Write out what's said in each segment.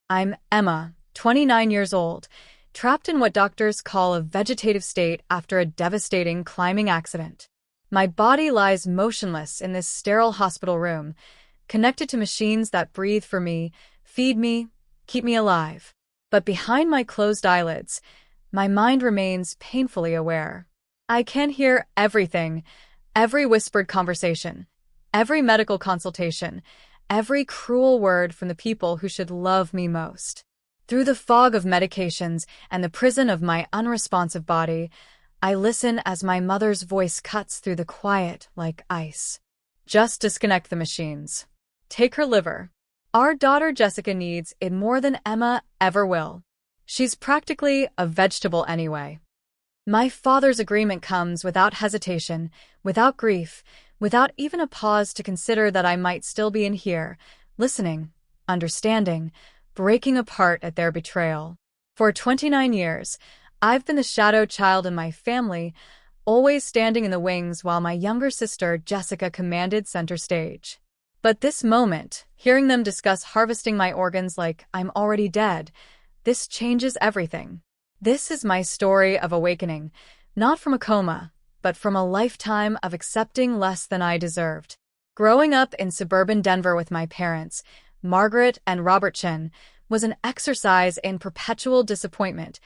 I'm Emma, 29 years old, trapped in what doctors call a vegetative state after a devastating climbing accident. My body lies motionless in this sterile hospital room, connected to machines that breathe for me, feed me, keep me alive. But behind my closed eyelids, my mind remains painfully aware. I can hear everything, every whispered conversation, every medical consultation, every cruel word from the people who should love me most. Through the fog of medications and the prison of my unresponsive body, I listen as my mother's voice cuts through the quiet like ice. Just disconnect the machines. Take her liver. Our daughter Jessica needs it more than Emma ever will. She's practically a vegetable anyway. My father's agreement comes without hesitation, without grief, without even a pause to consider that I might still be in here, listening, understanding, breaking apart at their betrayal. For 29 years, I've been the shadow child in my family, always standing in the wings while my younger sister Jessica commanded center stage. But this moment, hearing them discuss harvesting my organs like I'm already dead, this changes everything. This is my story of awakening, not from a coma, but from a lifetime of accepting less than I deserved. Growing up in suburban Denver with my parents, Margaret and Robert Chin, was an exercise in perpetual disappointment,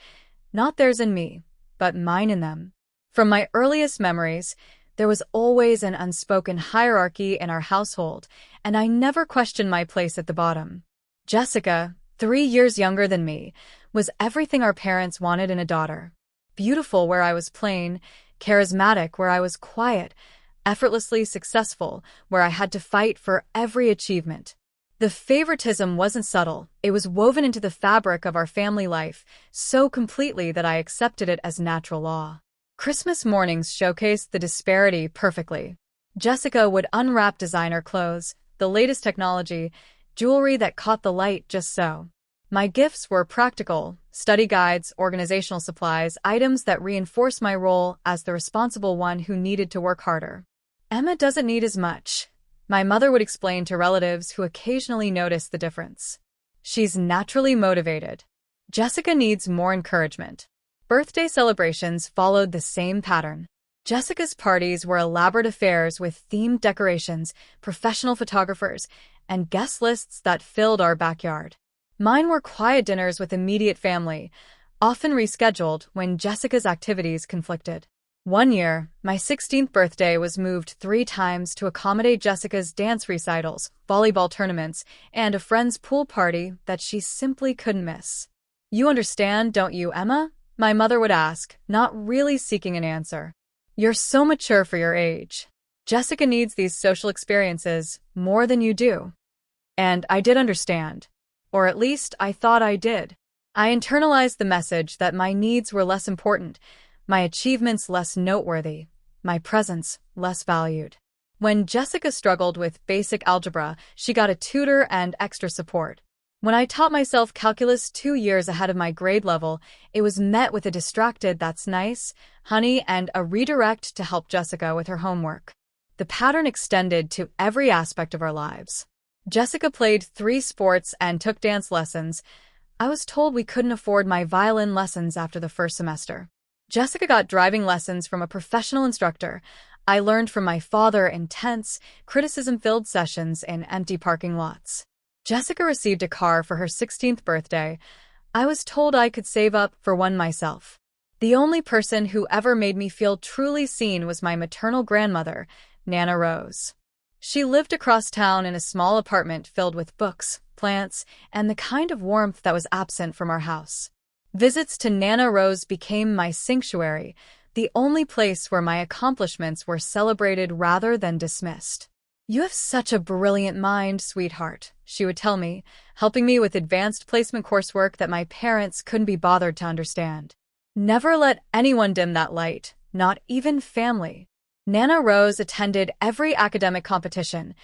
not theirs in me, but mine in them. From my earliest memories, there was always an unspoken hierarchy in our household, and I never questioned my place at the bottom. Jessica, 3 years younger than me, was everything our parents wanted in a daughter. Beautiful where I was plain, charismatic where I was quiet, effortlessly successful where I had to fight for every achievement. The favoritism wasn't subtle, it was woven into the fabric of our family life so completely that I accepted it as natural law. Christmas mornings showcased the disparity perfectly. Jessica would unwrap designer clothes, the latest technology, jewelry that caught the light just so. My gifts were practical, study guides, organizational supplies, items that reinforced my role as the responsible one who needed to work harder. Emma doesn't need as much, my mother would explain to relatives who occasionally noticed the difference. She's naturally motivated. Jessica needs more encouragement. Birthday celebrations followed the same pattern. Jessica's parties were elaborate affairs with themed decorations, professional photographers, and guest lists that filled our backyard. Mine were quiet dinners with immediate family, often rescheduled when Jessica's activities conflicted. One year, my 16th birthday was moved 3 times to accommodate Jessica's dance recitals, volleyball tournaments, and a friend's pool party that she simply couldn't miss. "You understand, don't you, Emma?" my mother would ask, not really seeking an answer. "You're so mature for your age. Jessica needs these social experiences more than you do." And I did understand. Or at least I thought I did. I internalized the message that my needs were less important, my achievements less noteworthy, my presence less valued. When Jessica struggled with basic algebra, she got a tutor and extra support. When I taught myself calculus 2 years ahead of my grade level, it was met with a distracted "that's nice, honey," and a redirect to help Jessica with her homework. The pattern extended to every aspect of our lives. Jessica played 3 sports and took dance lessons. I was told we couldn't afford my violin lessons after the first semester. Jessica got driving lessons from a professional instructor. I learned from my father in tense, criticism-filled sessions in empty parking lots. Jessica received a car for her 16th birthday. I was told I could save up for one myself. The only person who ever made me feel truly seen was my maternal grandmother, Nana Rose. She lived across town in a small apartment filled with books, plants, and the kind of warmth that was absent from our house. Visits to Nana Rose became my sanctuary, the only place where my accomplishments were celebrated rather than dismissed. "You have such a brilliant mind, sweetheart," she would tell me, helping me with advanced placement coursework that my parents couldn't be bothered to understand. Never let anyone dim that light, not even family. Nana Rose attended every academic competition,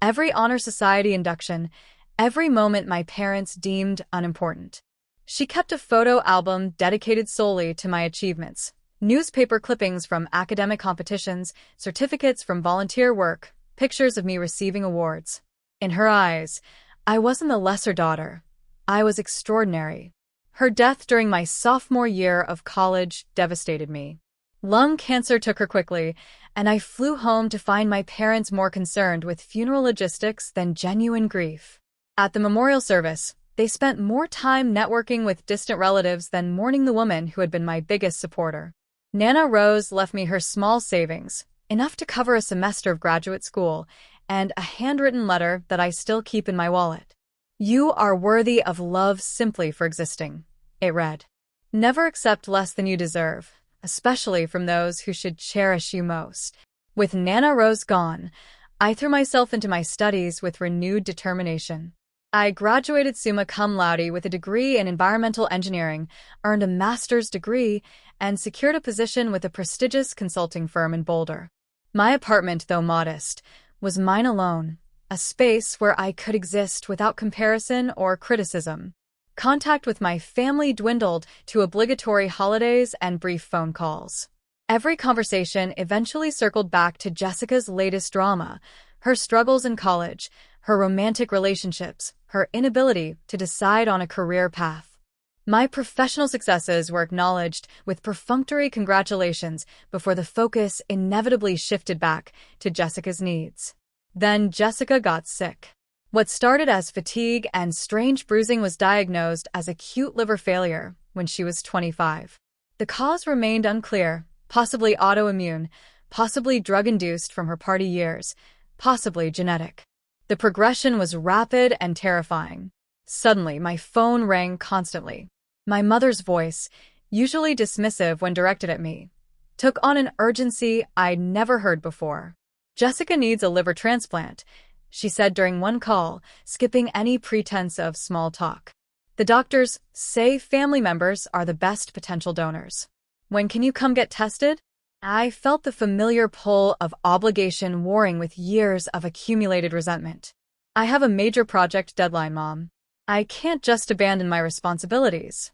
every honor society induction, every moment my parents deemed unimportant. She kept a photo album dedicated solely to my achievements, newspaper clippings from academic competitions, certificates from volunteer work, pictures of me receiving awards. In her eyes, I wasn't the lesser daughter. I was extraordinary. Her death during my sophomore year of college devastated me. Lung cancer took her quickly, and I flew home to find my parents more concerned with funeral logistics than genuine grief. At the memorial service, they spent more time networking with distant relatives than mourning the woman who had been my biggest supporter. Nana Rose left me her small savings, enough to cover a semester of graduate school, and a handwritten letter that I still keep in my wallet. "You are worthy of love simply for existing," it read. "Never accept less than you deserve, especially from those who should cherish you most." With Nana Rose gone, I threw myself into my studies with renewed determination. I graduated summa cum laude with a degree in environmental engineering, earned a master's degree, and secured a position with a prestigious consulting firm in Boulder. My apartment, though modest, was mine alone, a space where I could exist without comparison or criticism. Contact with my family dwindled to obligatory holidays and brief phone calls. Every conversation eventually circled back to Jessica's latest drama, her struggles in college, her romantic relationships, her inability to decide on a career path. My professional successes were acknowledged with perfunctory congratulations before the focus inevitably shifted back to Jessica's needs. Then Jessica got sick. What started as fatigue and strange bruising was diagnosed as acute liver failure when she was 25. The cause remained unclear, possibly autoimmune, possibly drug-induced from her party years, possibly genetic. The progression was rapid and terrifying. Suddenly, my phone rang constantly. My mother's voice, usually dismissive when directed at me, took on an urgency I'd never heard before. "Jessica needs a liver transplant," she said during one call, skipping any pretense of small talk. "The doctors say family members are the best potential donors. When can you come get tested?" I felt the familiar pull of obligation warring with years of accumulated resentment. "I have a major project deadline, Mom. I can't just abandon my responsibilities."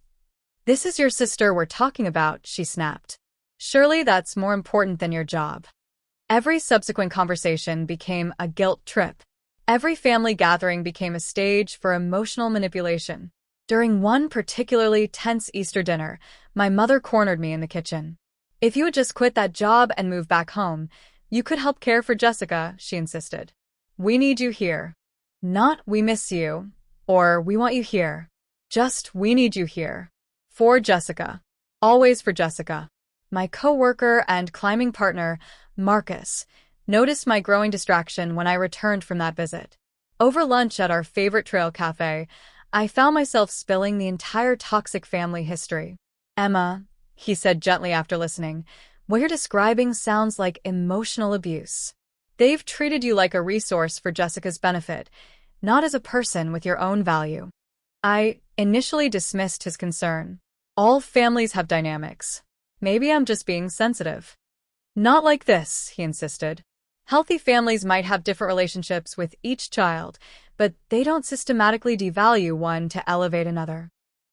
"This is your sister we're talking about," she snapped. "Surely that's more important than your job." Every subsequent conversation became a guilt trip. Every family gathering became a stage for emotional manipulation. During one particularly tense Easter dinner, my mother cornered me in the kitchen. "If you would just quit that job and move back home, you could help care for Jessica," she insisted. "We need you here. Not we miss you, or we want you here. Just we need you here. For Jessica. Always for Jessica." My coworker and climbing partner, Marcus, noticed my growing distraction when I returned from that visit. Over lunch at our favorite trail cafe, I found myself spilling the entire toxic family history. "Emma," he said gently after listening, "what you're describing sounds like emotional abuse. They've treated you like a resource for Jessica's benefit, not as a person with your own value." I initially dismissed his concern. All families have dynamics. Maybe I'm just being sensitive. "Not like this," he insisted. "Healthy families might have different relationships with each child, but they don't systematically devalue one to elevate another."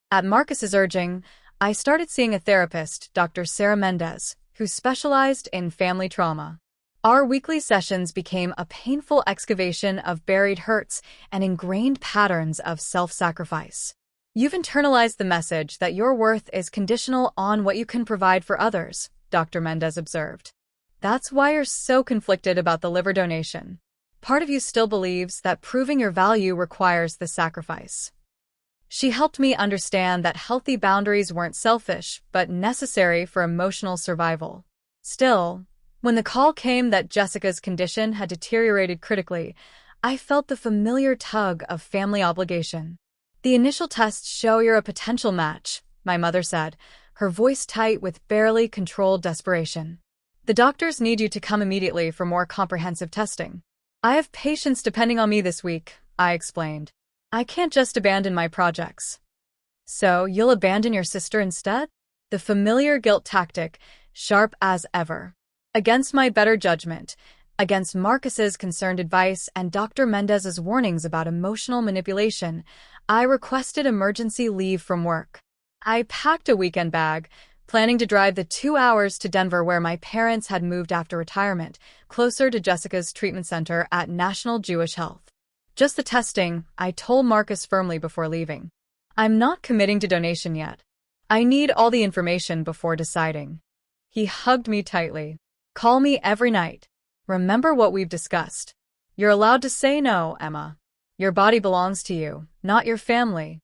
At Marcus's urging, I started seeing a therapist, Dr. Sarah Mendez, who specialized in family trauma. Our weekly sessions became a painful excavation of buried hurts and ingrained patterns of self-sacrifice. "You've internalized the message that your worth is conditional on what you can provide for others," Dr. Mendez observed. "That's why you're so conflicted about the liver donation. Part of you still believes that proving your value requires the sacrifice." She helped me understand that healthy boundaries weren't selfish, but necessary for emotional survival. Still, when the call came that Jessica's condition had deteriorated critically, I felt the familiar tug of family obligation. "The initial tests show you're a potential match," my mother said, her voice tight with barely controlled desperation. "The doctors need you to come immediately for more comprehensive testing." "I have patients depending on me this week," I explained. "I can't just abandon my projects." "So you'll abandon your sister instead?" The familiar guilt tactic, sharp as ever. Against my better judgment, against Marcus's concerned advice and Dr. Mendez's warnings about emotional manipulation, I requested emergency leave from work. I packed a weekend bag, planning to drive the 2 hours to Denver where my parents had moved after retirement, closer to Jessica's treatment center at National Jewish Health. "Just the testing," I told Marcus firmly before leaving. I'm not committing to donation yet. I need all the information before deciding. He hugged me tightly. Call me every night. Remember what we've discussed. You're allowed to say no, Emma. Your body belongs to you, not your family.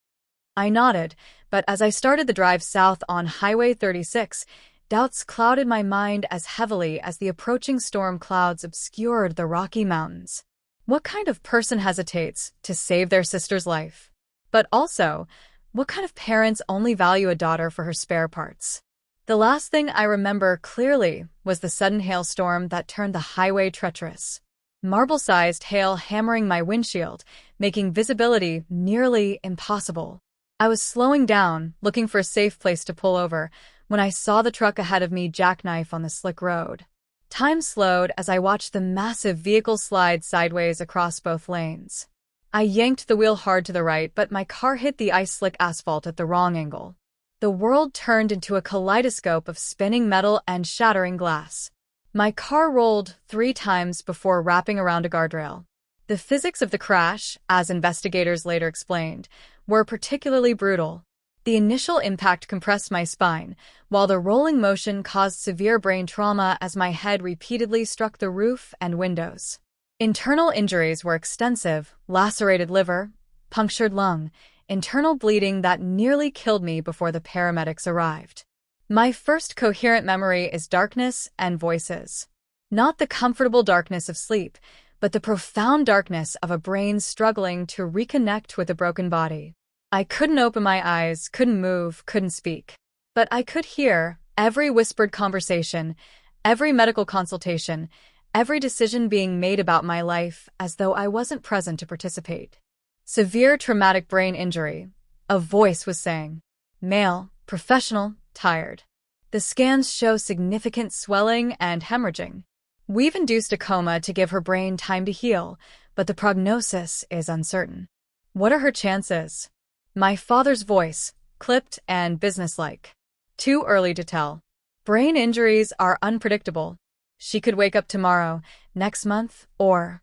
I nodded, but as I started the drive south on Highway 36, doubts clouded my mind as heavily as the approaching storm clouds obscured the Rocky Mountains. What kind of person hesitates to save their sister's life? But also, what kind of parents only value a daughter for her spare parts? The last thing I remember clearly was the sudden hailstorm that turned the highway treacherous. Marble-sized hail hammering my windshield, making visibility nearly impossible. I was slowing down, looking for a safe place to pull over, when I saw the truck ahead of me jackknife on the slick road. Time slowed as I watched the massive vehicle slide sideways across both lanes. I yanked the wheel hard to the right, but my car hit the ice-slick asphalt at the wrong angle. The world turned into a kaleidoscope of spinning metal and shattering glass. My car rolled 3 times before wrapping around a guardrail. The physics of the crash, as investigators later explained, were particularly brutal. The initial impact compressed my spine, while the rolling motion caused severe brain trauma as my head repeatedly struck the roof and windows. Internal injuries were extensive: lacerated liver, punctured lung, internal bleeding that nearly killed me before the paramedics arrived. My first coherent memory is darkness and voices. Not the comfortable darkness of sleep, but the profound darkness of a brain struggling to reconnect with a broken body. I couldn't open my eyes, couldn't move, couldn't speak. But I could hear every whispered conversation, every medical consultation, every decision being made about my life as though I wasn't present to participate. Severe traumatic brain injury. A voice was saying. Male, professional, tired. The scans show significant swelling and hemorrhaging. We've induced a coma to give her brain time to heal, but the prognosis is uncertain. What are her chances? My father's voice, clipped and businesslike. Too early to tell. Brain injuries are unpredictable. She could wake up tomorrow, next month, or...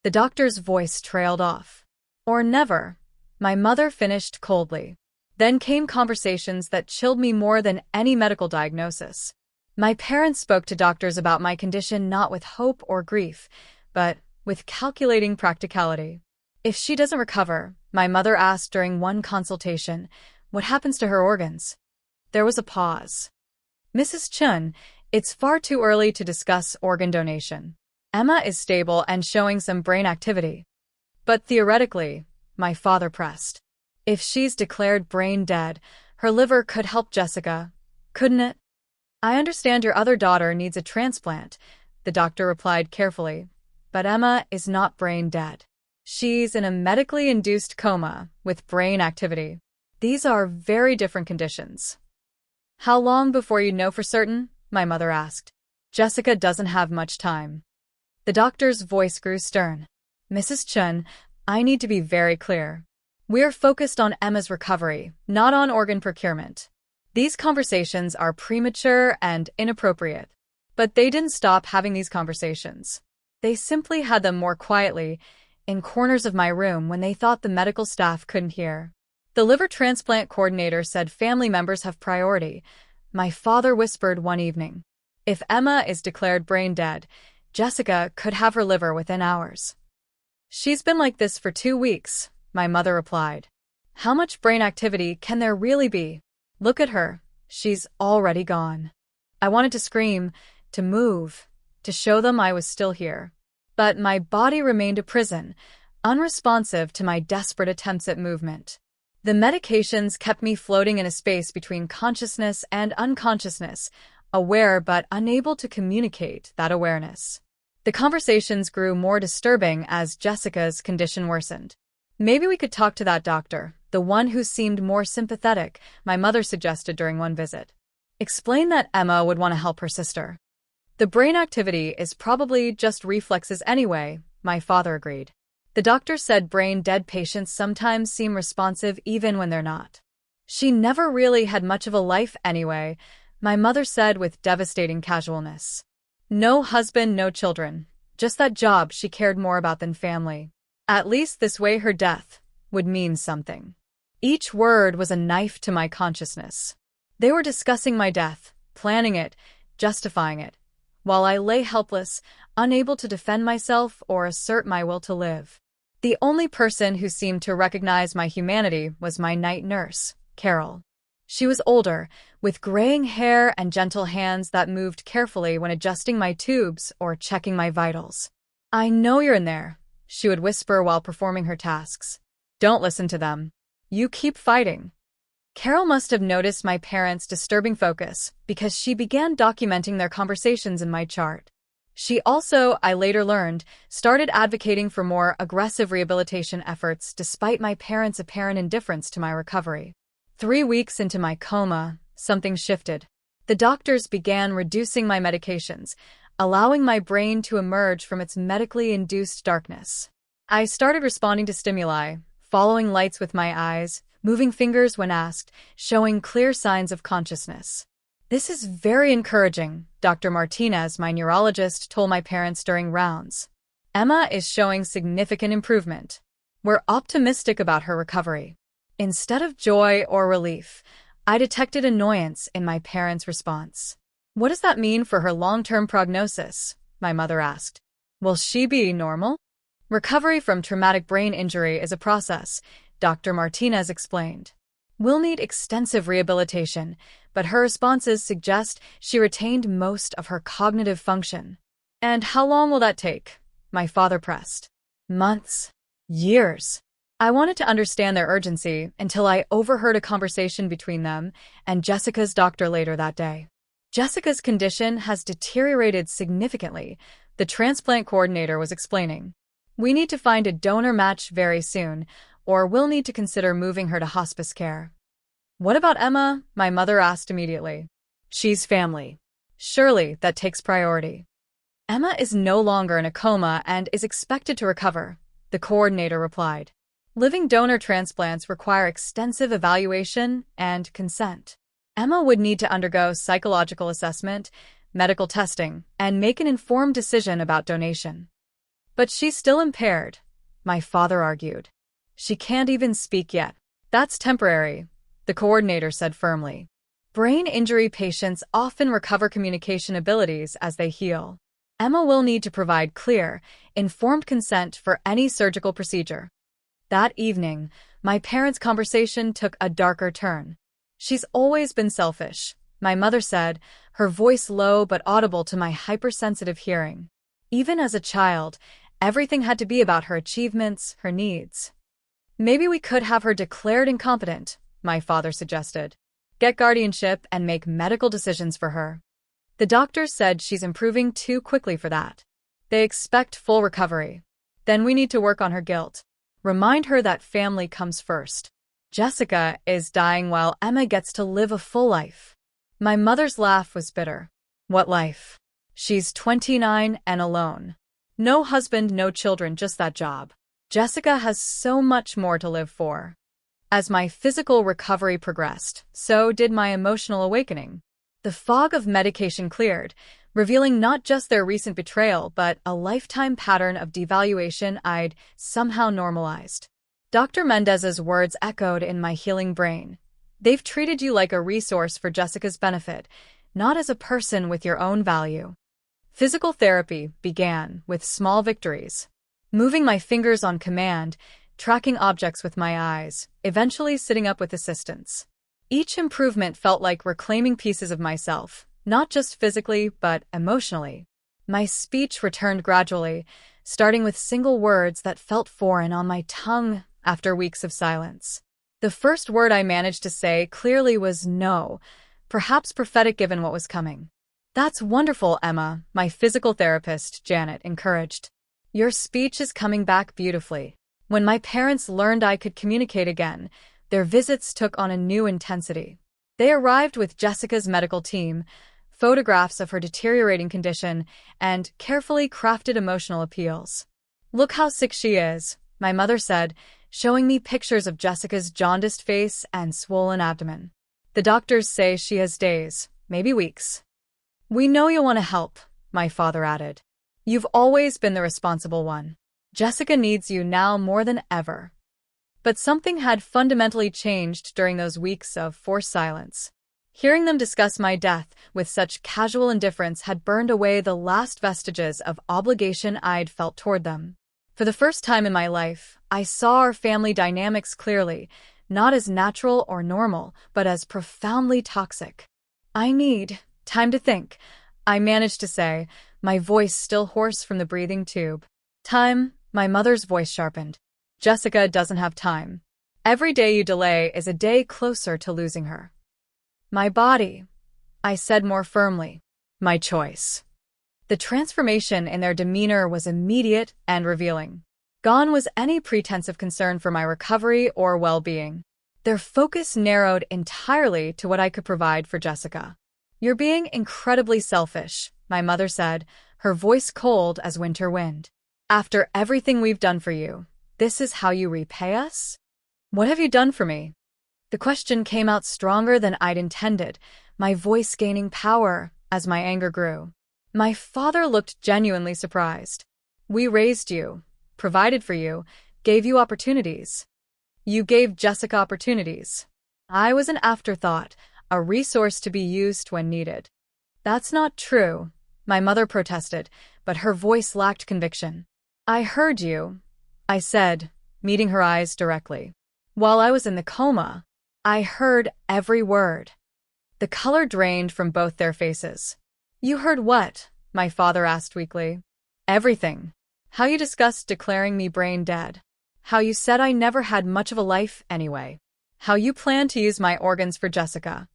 The doctor's voice trailed off. Or never. My mother finished coldly. Then came conversations that chilled me more than any medical diagnosis. My parents spoke to doctors about my condition not with hope or grief, but with calculating practicality. If she doesn't recover, my mother asked during one consultation, what happens to her organs? There was a pause. Mrs. Chun, it's far too early to discuss organ donation. Emma is stable and showing some brain activity. But theoretically, my father pressed. If she's declared brain dead, her liver could help Jessica, couldn't it? I understand your other daughter needs a transplant, the doctor replied carefully, but Emma is not brain dead. She's in a medically induced coma with brain activity. These are very different conditions. How long before you know for certain? My mother asked. Jessica doesn't have much time. The doctor's voice grew stern. Mrs. Chun, I need to be very clear. We're focused on Emma's recovery, not on organ procurement. These conversations are premature and inappropriate. But they didn't stop having these conversations. They simply had them more quietly, in corners of my room when they thought the medical staff couldn't hear. The liver transplant coordinator said family members have priority. My father whispered one evening. If Emma is declared brain dead, Jessica could have her liver within hours. She's been like this for 2 weeks, my mother replied. How much brain activity can there really be? Look at her, she's already gone. I wanted to scream, to move, to show them I was still here. But my body remained a prison, unresponsive to my desperate attempts at movement. The medications kept me floating in a space between consciousness and unconsciousness, aware but unable to communicate that awareness. The conversations grew more disturbing as Jessica's condition worsened. Maybe we could talk to that doctor, the one who seemed more sympathetic, my mother suggested during one visit. Explain that Emma would want to help her sister. The brain activity is probably just reflexes anyway, my father agreed. The doctor said brain-dead patients sometimes seem responsive even when they're not. She never really had much of a life anyway, my mother said with devastating casualness. No husband, no children, just that job she cared more about than family. At least this way her death would mean something. Each word was a knife to my consciousness. They were discussing my death, planning it, justifying it, while I lay helpless, unable to defend myself or assert my will to live. The only person who seemed to recognize my humanity was my night nurse, Carol. She was older, with graying hair and gentle hands that moved carefully when adjusting my tubes or checking my vitals. "I know you're in there," she would whisper while performing her tasks. "Don't listen to them. You keep fighting." Carol must have noticed my parents' disturbing focus because she began documenting their conversations in my chart. She also, I later learned, started advocating for more aggressive rehabilitation efforts despite my parents' apparent indifference to my recovery. 3 weeks into my coma, something shifted. The doctors began reducing my medications, allowing my brain to emerge from its medically induced darkness. I started responding to stimuli, following lights with my eyes, moving fingers when asked, showing clear signs of consciousness. "This is very encouraging," Dr. Martinez, my neurologist, told my parents during rounds. "Emma is showing significant improvement. We're optimistic about her recovery." Instead of joy or relief, I detected annoyance in my parents' response. "What does that mean for her long-term prognosis?" my mother asked. "Will she be normal?" "Recovery from traumatic brain injury is a process," Dr. Martinez explained. "We'll need extensive rehabilitation, but her responses suggest she retained most of her cognitive function." "And how long will that take?" my father pressed. "Months. Years." I wanted to understand their urgency until I overheard a conversation between them and Jessica's doctor later that day. "Jessica's condition has deteriorated significantly," the transplant coordinator was explaining. "We need to find a donor match very soon, or we'll need to consider moving her to hospice care." "What about Emma?" my mother asked immediately. "She's family. Surely that takes priority." "Emma is no longer in a coma and is expected to recover," the coordinator replied. "Living donor transplants require extensive evaluation and consent. Emma would need to undergo psychological assessment, medical testing, and make an informed decision about donation." "But she's still impaired," my father argued. "She can't even speak yet." "That's temporary," the coordinator said firmly. "Brain injury patients often recover communication abilities as they heal. Emma will need to provide clear, informed consent for any surgical procedure." That evening, my parents' conversation took a darker turn. "She's always been selfish," my mother said, her voice low but audible to my hypersensitive hearing. "Even as a child, everything had to be about her achievements, her needs." "Maybe we could have her declared incompetent," my father suggested. "Get guardianship and make medical decisions for her." "The doctors said she's improving too quickly for that. They expect full recovery. Then we need to work on her guilt. Remind her that family comes first. Jessica is dying while Emma gets to live a full life." My mother's laugh was bitter. "What life? She's 29 and alone. No husband, no children, just that job. Jessica has so much more to live for." As my physical recovery progressed, so did my emotional awakening. The fog of medication cleared, revealing not just their recent betrayal but a lifetime pattern of devaluation I'd somehow normalized. Dr. Mendez's words echoed in my healing brain. "They've treated you like a resource for Jessica's benefit, not as a person with your own value." Physical therapy began with small victories. Moving my fingers on command, tracking objects with my eyes, eventually sitting up with assistance. Each improvement felt like reclaiming pieces of myself, not just physically, but emotionally. My speech returned gradually, starting with single words that felt foreign on my tongue after weeks of silence. The first word I managed to say clearly was no, perhaps prophetic given what was coming. "That's wonderful, Emma," my physical therapist, Janet, encouraged. "Your speech is coming back beautifully." When my parents learned I could communicate again, their visits took on a new intensity. They arrived with Jessica's medical team, photographs of her deteriorating condition, and carefully crafted emotional appeals. "Look how sick she is," my mother said, showing me pictures of Jessica's jaundiced face and swollen abdomen. "The doctors say she has days, maybe weeks." "We know you'll want to help," my father added. "You've always been the responsible one. Jessica needs you now more than ever." But something had fundamentally changed during those weeks of forced silence. Hearing them discuss my death with such casual indifference had burned away the last vestiges of obligation I'd felt toward them. For the first time in my life, I saw our family dynamics clearly, not as natural or normal, but as profoundly toxic. "I need time to think," I managed to say, my voice still hoarse from the breathing tube. "Time," my mother's voice sharpened. "Jessica doesn't have time. Every day you delay is a day closer to losing her." "My body," I said more firmly. "My choice." The transformation in their demeanor was immediate and revealing. Gone was any pretense of concern for my recovery or well-being. Their focus narrowed entirely to what I could provide for Jessica. "You're being incredibly selfish," my mother said, her voice cold as winter wind. "After everything we've done for you, this is how you repay us? What have you done for me?" The question came out stronger than I'd intended, my voice gaining power as my anger grew. My father looked genuinely surprised. "We raised you, provided for you, gave you opportunities. You gave Jessica opportunities. I was an afterthought, a resource to be used when needed." "That's not true," my mother protested, but her voice lacked conviction. "I heard you," I said, meeting her eyes directly. "While I was in the coma, I heard every word." The color drained from both their faces. "You heard what?" my father asked weakly. "Everything. How you discussed declaring me brain dead. How you said I never had much of a life anyway. How you planned to use my organs for Jessica."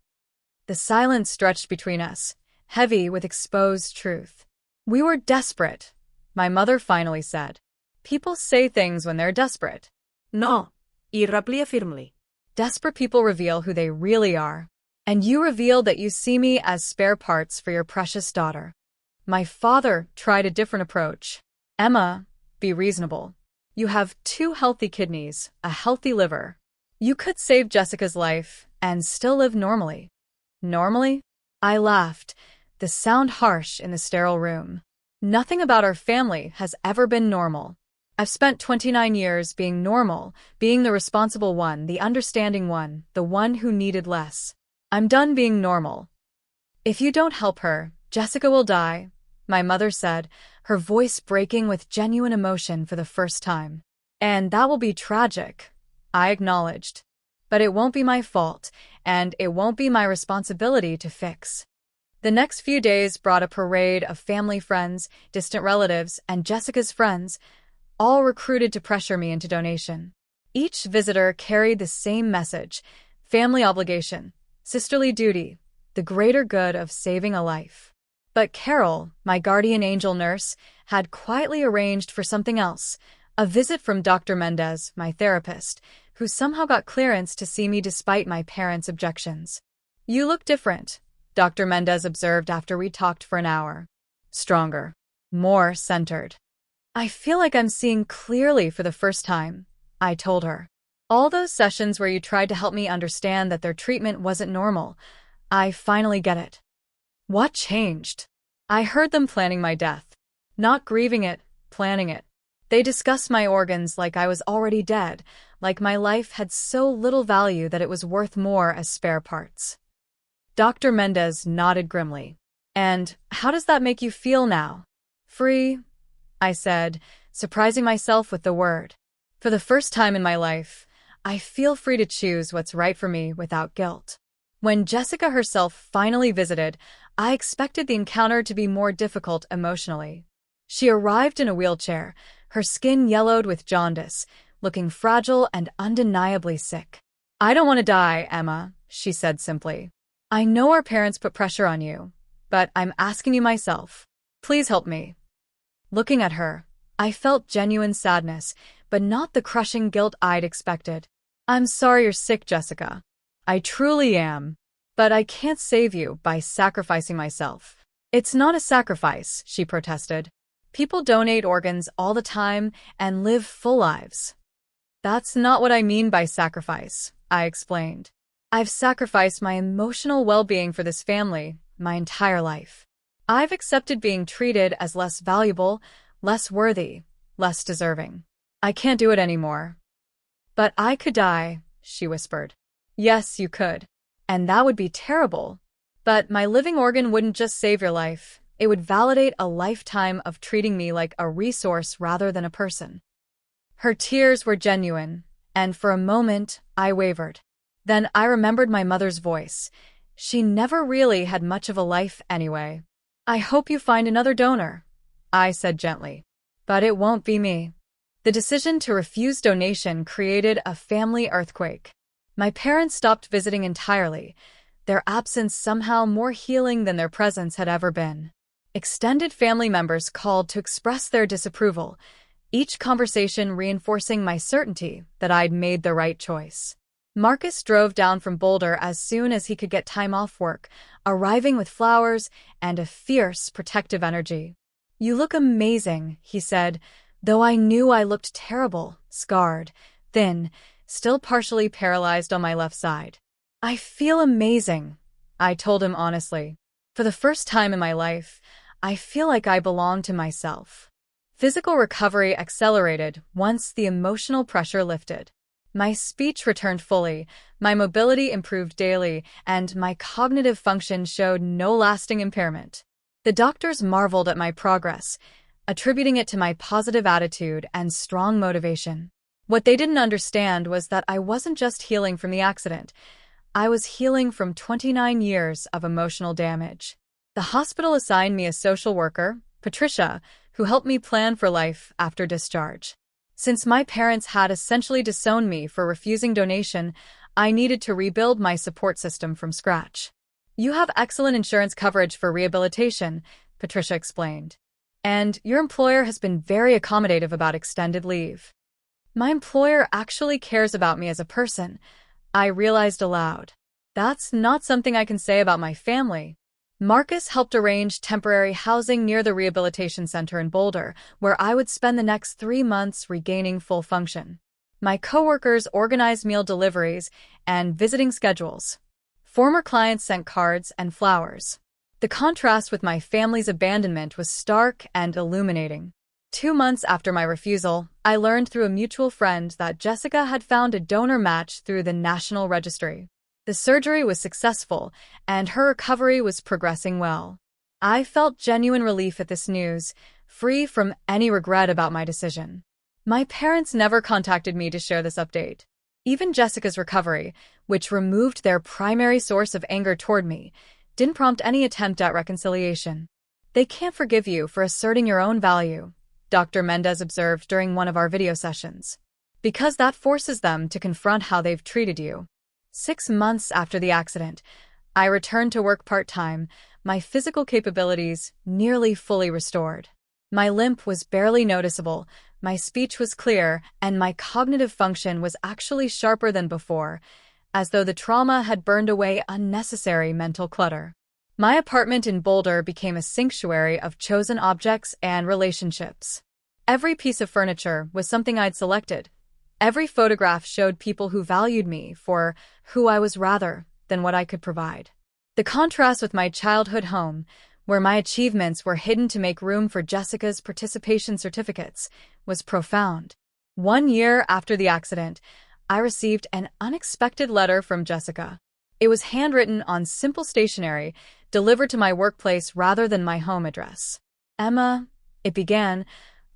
The silence stretched between us, heavy with exposed truth. "We were desperate," my mother finally said. "People say things when they're desperate." "No," I replied firmly. "Desperate people reveal who they really are. And you revealed that you see me as spare parts for your precious daughter." My father tried a different approach. "Emma, be reasonable. You have 2 healthy kidneys, a healthy liver. You could save Jessica's life and still live normally." "Normally?" I laughed, the sound harsh in the sterile room. "Nothing about our family has ever been normal. I've spent 29 years being normal, being the responsible one, the understanding one, the one who needed less. I'm done being normal." "If you don't help her, Jessica will die," my mother said, her voice breaking with genuine emotion for the first time. "And that will be tragic," I acknowledged. "But it won't be my fault, and it won't be my responsibility to fix." The next few days brought a parade of family friends, distant relatives, and Jessica's friends, all recruited to pressure me into donation. Each visitor carried the same message: family obligation, sisterly duty, the greater good of saving a life. But Carol, my guardian angel nurse, had quietly arranged for something else, a visit from Dr. Mendez, my therapist, who somehow got clearance to see me despite my parents' objections. "You look different," Dr. Mendez observed after we talked for an hour. "Stronger. More centered." "I feel like I'm seeing clearly for the first time," I told her. "All those sessions where you tried to help me understand that their treatment wasn't normal, I finally get it." "What changed?" "I heard them planning my death. Not grieving it, planning it. They discussed my organs like I was already dead, like my life had so little value that it was worth more as spare parts." Dr. Mendez nodded grimly. "And how does that make you feel now?" "Free," I said, surprising myself with the word. "For the first time in my life, I feel free to choose what's right for me without guilt." When Jessica herself finally visited, I expected the encounter to be more difficult emotionally. She arrived in a wheelchair, her skin yellowed with jaundice, looking fragile and undeniably sick. "I don't want to die, Emma," she said simply. "I know our parents put pressure on you, but I'm asking you myself. Please help me." Looking at her, I felt genuine sadness, but not the crushing guilt I'd expected. "I'm sorry you're sick, Jessica. I truly am. But I can't save you by sacrificing myself." "It's not a sacrifice," she protested. "People donate organs all the time and live full lives." "That's not what I mean by sacrifice," I explained. "I've sacrificed my emotional well-being for this family my entire life. I've accepted being treated as less valuable, less worthy, less deserving. I can't do it anymore." But I could die, she whispered. Yes, you could. And that would be terrible. But my living organ wouldn't just save your life. It would validate a lifetime of treating me like a resource rather than a person. Her tears were genuine, and for a moment, I wavered. Then I remembered my mother's voice. She never really had much of a life anyway. I hope you find another donor, I said gently. But it won't be me. The decision to refuse donation created a family earthquake. My parents stopped visiting entirely, their absence somehow more healing than their presence had ever been. Extended family members called to express their disapproval, each conversation reinforcing my certainty that I'd made the right choice. Marcus drove down from Boulder as soon as he could get time off work, arriving with flowers and a fierce, protective energy. You look amazing, he said, though I knew I looked terrible, scarred, thin, still partially paralyzed on my left side. I feel amazing, I told him honestly. For the first time in my life, I feel like I belong to myself. Physical recovery accelerated once the emotional pressure lifted. My speech returned fully, my mobility improved daily, and my cognitive function showed no lasting impairment. The doctors marveled at my progress, attributing it to my positive attitude and strong motivation. What they didn't understand was that I wasn't just healing from the accident. I was healing from 29 years of emotional damage. The hospital assigned me a social worker, Patricia, who helped me plan for life after discharge. Since my parents had essentially disowned me for refusing donation, I needed to rebuild my support system from scratch. You have excellent insurance coverage for rehabilitation, Patricia explained. And your employer has been very accommodative about extended leave. My employer actually cares about me as a person, I realized aloud. That's not something I can say about my family. Marcus helped arrange temporary housing near the rehabilitation center in Boulder, where I would spend the next 3 months regaining full function. My coworkers organized meal deliveries and visiting schedules. Former clients sent cards and flowers. The contrast with my family's abandonment was stark and illuminating. 2 months after my refusal, I learned through a mutual friend that Jessica had found a donor match through the National Registry. The surgery was successful, and her recovery was progressing well. I felt genuine relief at this news, free from any regret about my decision. My parents never contacted me to share this update. Even Jessica's recovery, which removed their primary source of anger toward me, didn't prompt any attempt at reconciliation. They can't forgive you for asserting your own value, Dr. Mendez observed during one of our video sessions, because that forces them to confront how they've treated you. 6 months after the accident, I returned to work part-time, my physical capabilities nearly fully restored. My limp was barely noticeable, my speech was clear, and my cognitive function was actually sharper than before, as though the trauma had burned away unnecessary mental clutter. My apartment in Boulder became a sanctuary of chosen objects and relationships. Every piece of furniture was something I'd selected. Every photograph showed people who valued me for who I was rather than what I could provide. The contrast with my childhood home, where my achievements were hidden to make room for Jessica's participation certificates, was profound. 1 year after the accident, I received an unexpected letter from Jessica. It was handwritten on simple stationery, delivered to my workplace rather than my home address. Emma, it began,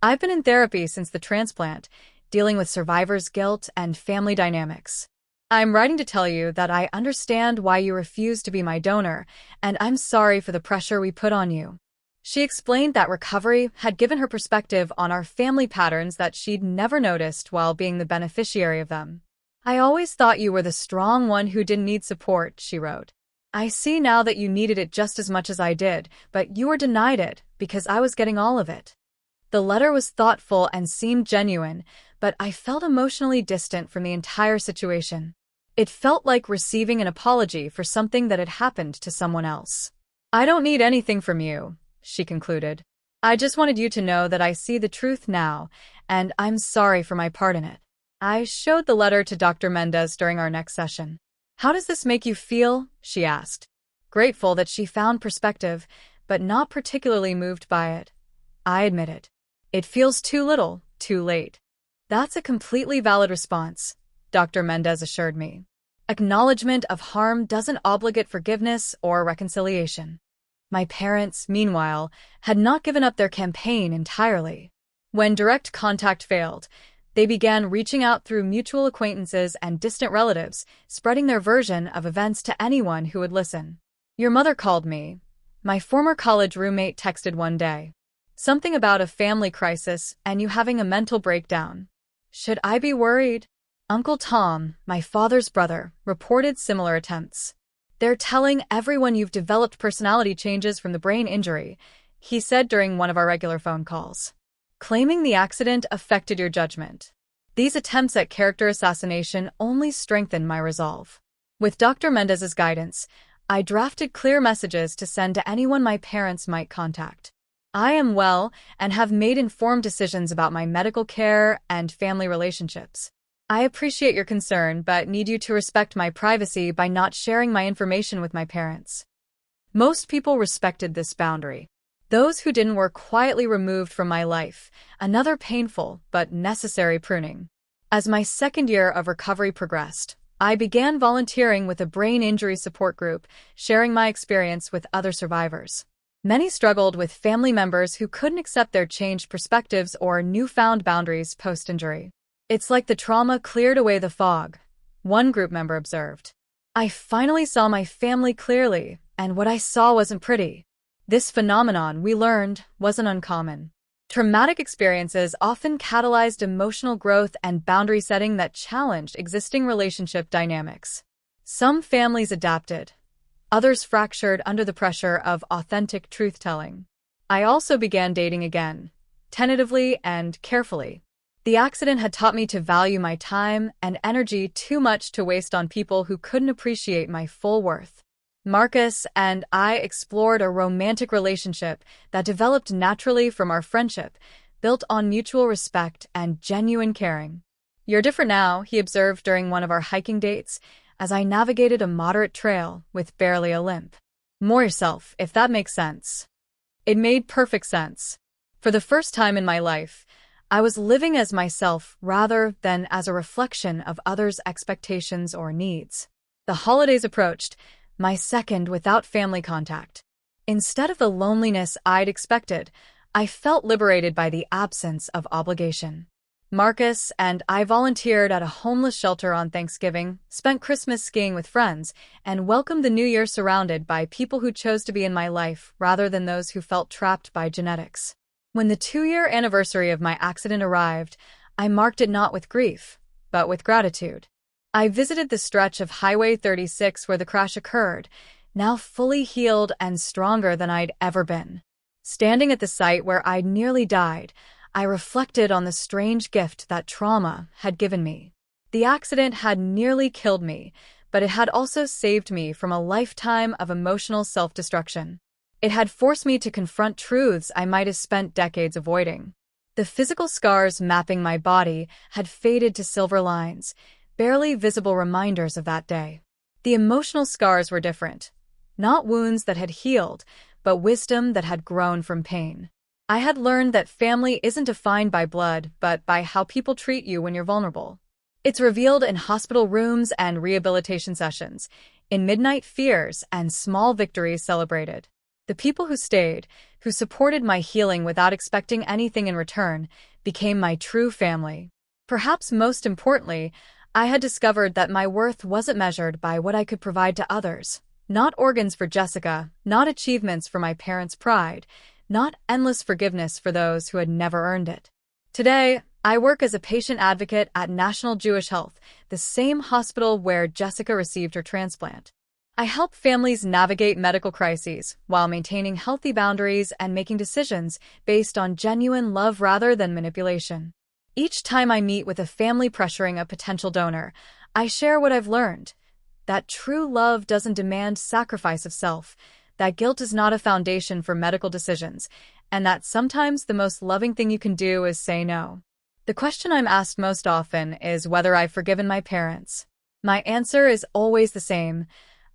I've been in therapy since the transplant, dealing with survivor's guilt and family dynamics. I'm writing to tell you that I understand why you refused to be my donor, and I'm sorry for the pressure we put on you. She explained that recovery had given her perspective on our family patterns that she'd never noticed while being the beneficiary of them. I always thought you were the strong one who didn't need support, she wrote. I see now that you needed it just as much as I did, but you were denied it because I was getting all of it. The letter was thoughtful and seemed genuine, but I felt emotionally distant from the entire situation. It felt like receiving an apology for something that had happened to someone else. I don't need anything from you, she concluded. I just wanted you to know that I see the truth now, and I'm sorry for my part in it. I showed the letter to Dr. Mendez during our next session. How does this make you feel? She asked. Grateful that she found perspective, but not particularly moved by it. I admitted. It feels too little, too late. That's a completely valid response, Dr. Mendez assured me. Acknowledgement of harm doesn't obligate forgiveness or reconciliation. My parents, meanwhile, had not given up their campaign entirely. When direct contact failed, they began reaching out through mutual acquaintances and distant relatives, spreading their version of events to anyone who would listen. "Your mother called me," my former college roommate texted one day. "Something about a family crisis and you having a mental breakdown. Should I be worried?" Uncle Tom, my father's brother, reported similar attempts. "They're telling everyone you've developed personality changes from the brain injury," he said during one of our regular phone calls. Claiming the accident affected your judgment. These attempts at character assassination only strengthened my resolve. With Dr. Mendez's guidance, I drafted clear messages to send to anyone my parents might contact. "I am well and have made informed decisions about my medical care and family relationships. I appreciate your concern but need you to respect my privacy by not sharing my information with my parents." Most people respected this boundary. Those who didn't were quietly removed from my life, another painful but necessary pruning. As my second year of recovery progressed, I began volunteering with a brain injury support group, sharing my experience with other survivors. Many struggled with family members who couldn't accept their changed perspectives or newfound boundaries post-injury. "It's like the trauma cleared away the fog," one group member observed. "I finally saw my family clearly, and what I saw wasn't pretty." This phenomenon, we learned, wasn't uncommon. Traumatic experiences often catalyzed emotional growth and boundary setting that challenged existing relationship dynamics. Some families adapted, others fractured under the pressure of authentic truth-telling. I also began dating again, tentatively and carefully. The accident had taught me to value my time and energy too much to waste on people who couldn't appreciate my full worth. Marcus and I explored a romantic relationship that developed naturally from our friendship, built on mutual respect and genuine caring. "You're different now," he observed during one of our hiking dates, as I navigated a moderate trail with barely a limp. "More yourself, if that makes sense." It made perfect sense. For the first time in my life, I was living as myself rather than as a reflection of others' expectations or needs. The holidays approached, my second without family contact. Instead of the loneliness I'd expected, I felt liberated by the absence of obligation. Marcus and I volunteered at a homeless shelter on Thanksgiving, spent Christmas skiing with friends, and welcomed the new year surrounded by people who chose to be in my life rather than those who felt trapped by genetics. When the 2-year anniversary of my accident arrived, I marked it not with grief, but with gratitude. I visited the stretch of Highway 36 where the crash occurred, now fully healed and stronger than I'd ever been. Standing at the site where I'd nearly died, I reflected on the strange gift that trauma had given me. The accident had nearly killed me, but it had also saved me from a lifetime of emotional self-destruction. It had forced me to confront truths I might have spent decades avoiding. The physical scars mapping my body had faded to silver lines, barely visible reminders of that day. The emotional scars were different. Not wounds that had healed, but wisdom that had grown from pain. I had learned that family isn't defined by blood, but by how people treat you when you're vulnerable. It's revealed in hospital rooms and rehabilitation sessions, in midnight fears and small victories celebrated. The people who stayed, who supported my healing without expecting anything in return, became my true family. Perhaps most importantly, I had discovered that my worth wasn't measured by what I could provide to others. Not organs for Jessica, not achievements for my parents' pride, not endless forgiveness for those who had never earned it. Today, I work as a patient advocate at National Jewish Health, the same hospital where Jessica received her transplant. I help families navigate medical crises while maintaining healthy boundaries and making decisions based on genuine love rather than manipulation. Each time I meet with a family pressuring a potential donor, I share what I've learned. That true love doesn't demand sacrifice of self, that guilt is not a foundation for medical decisions, and that sometimes the most loving thing you can do is say no. The question I'm asked most often is whether I've forgiven my parents. My answer is always the same.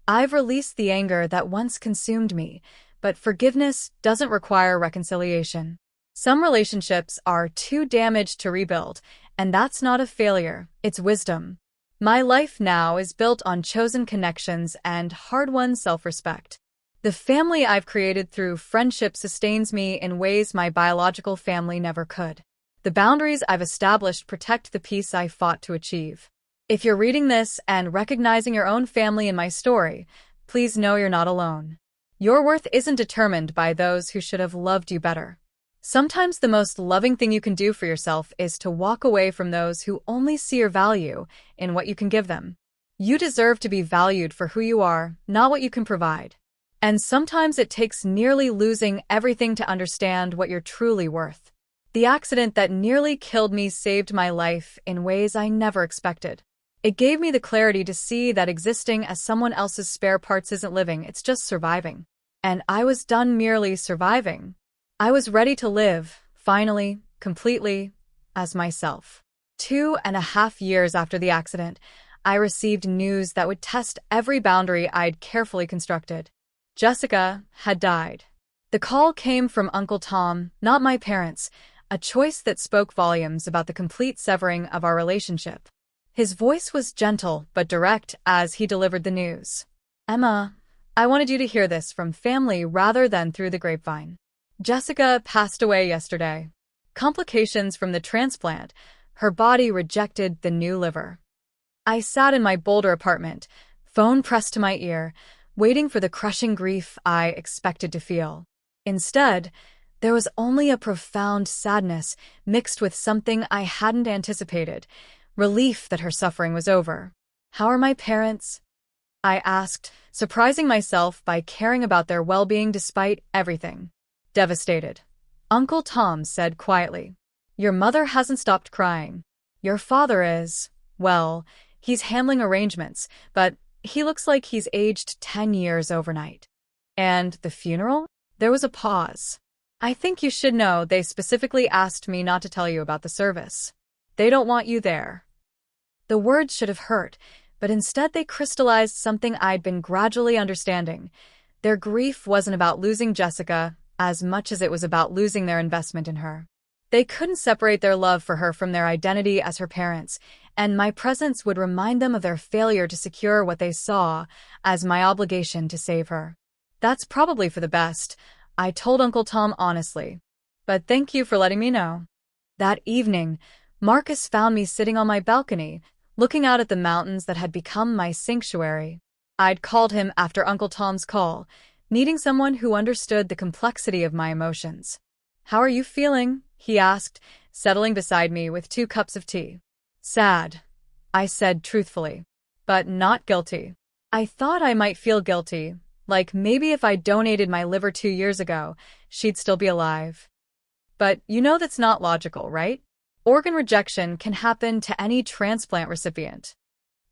I've released the anger that once consumed me, but forgiveness doesn't require reconciliation. Some relationships are too damaged to rebuild, and that's not a failure, it's wisdom. My life now is built on chosen connections and hard-won self-respect. The family I've created through friendship sustains me in ways my biological family never could. The boundaries I've established protect the peace I fought to achieve. If you're reading this and recognizing your own family in my story, please know you're not alone. Your worth isn't determined by those who should have loved you better. Sometimes the most loving thing you can do for yourself is to walk away from those who only see your value in what you can give them. You deserve to be valued for who you are, not what you can provide. And sometimes it takes nearly losing everything to understand what you're truly worth. The accident that nearly killed me saved my life in ways I never expected. It gave me the clarity to see that existing as someone else's spare parts isn't living, it's just surviving. And I was done merely surviving. I was ready to live, finally, completely, as myself. 2.5 years after the accident, I received news that would test every boundary I'd carefully constructed. Jessica had died. The call came from Uncle Tom, not my parents, a choice that spoke volumes about the complete severing of our relationship. His voice was gentle but direct as he delivered the news. "Emma, I wanted you to hear this from family rather than through the grapevine. Jessica passed away yesterday. Complications from the transplant. Her body rejected the new liver." I sat in my Boulder apartment, phone pressed to my ear, waiting for the crushing grief I expected to feel. Instead, there was only a profound sadness mixed with something I hadn't anticipated, relief that her suffering was over. "How are my parents?" I asked, surprising myself by caring about their well-being despite everything. "Devastated," Uncle Tom said quietly. "Your mother hasn't stopped crying. Your father is, well, he's handling arrangements, but he looks like he's aged 10 years overnight." "And the funeral?" There was a pause. "I think you should know they specifically asked me not to tell you about the service. They don't want you there." The words should have hurt, but instead they crystallized something I'd been gradually understanding. Their grief wasn't about losing Jessica as much as it was about losing their investment in her. They couldn't separate their love for her from their identity as her parents, and my presence would remind them of their failure to secure what they saw as my obligation to save her. "That's probably for the best," I told Uncle Tom honestly. "But thank you for letting me know." That evening, Marcus found me sitting on my balcony, looking out at the mountains that had become my sanctuary. I'd called him after Uncle Tom's call, needing someone who understood the complexity of my emotions. "How are you feeling?" he asked, settling beside me with 2 cups of tea. "Sad," I said truthfully, "but not guilty. I thought I might feel guilty, like maybe if I donated my liver 2 years ago, she'd still be alive. But you know that's not logical, right? Organ rejection can happen to any transplant recipient."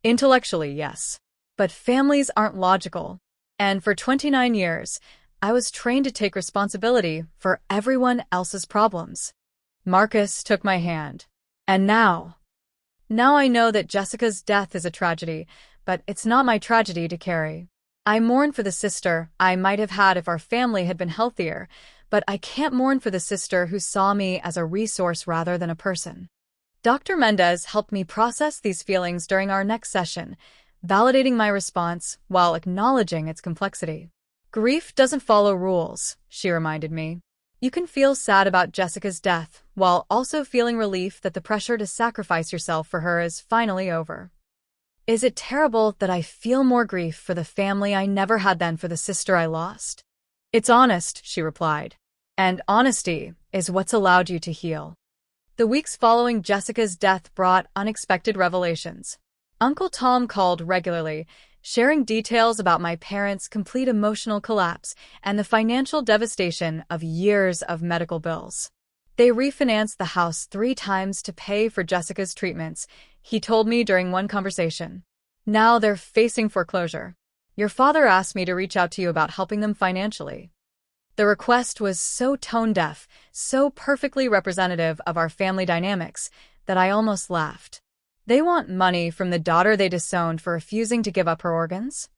"Intellectually, yes. But families aren't logical. And for 29 years, I was trained to take responsibility for everyone else's problems." Marcus took my hand. "And now I know that Jessica's death is a tragedy, but it's not my tragedy to carry. I mourn for the sister I might have had if our family had been healthier, but I can't mourn for the sister who saw me as a resource rather than a person." Dr. Mendez helped me process these feelings during our next session, validating my response while acknowledging its complexity. "Grief doesn't follow rules," she reminded me. "You can feel sad about Jessica's death while also feeling relief that the pressure to sacrifice yourself for her is finally over." "Is it terrible that I feel more grief for the family I never had than for the sister I lost?" "It's honest," she replied. "And honesty is what's allowed you to heal." The weeks following Jessica's death brought unexpected revelations. Uncle Tom called regularly, sharing details about my parents' complete emotional collapse and the financial devastation of years of medical bills. "They refinanced the house 3 times to pay for Jessica's treatments," he told me during one conversation. "Now they're facing foreclosure. Your father asked me to reach out to you about helping them financially." The request was so tone-deaf, so perfectly representative of our family dynamics, that I almost laughed. "They want money from the daughter they disowned for refusing to give up her organs?"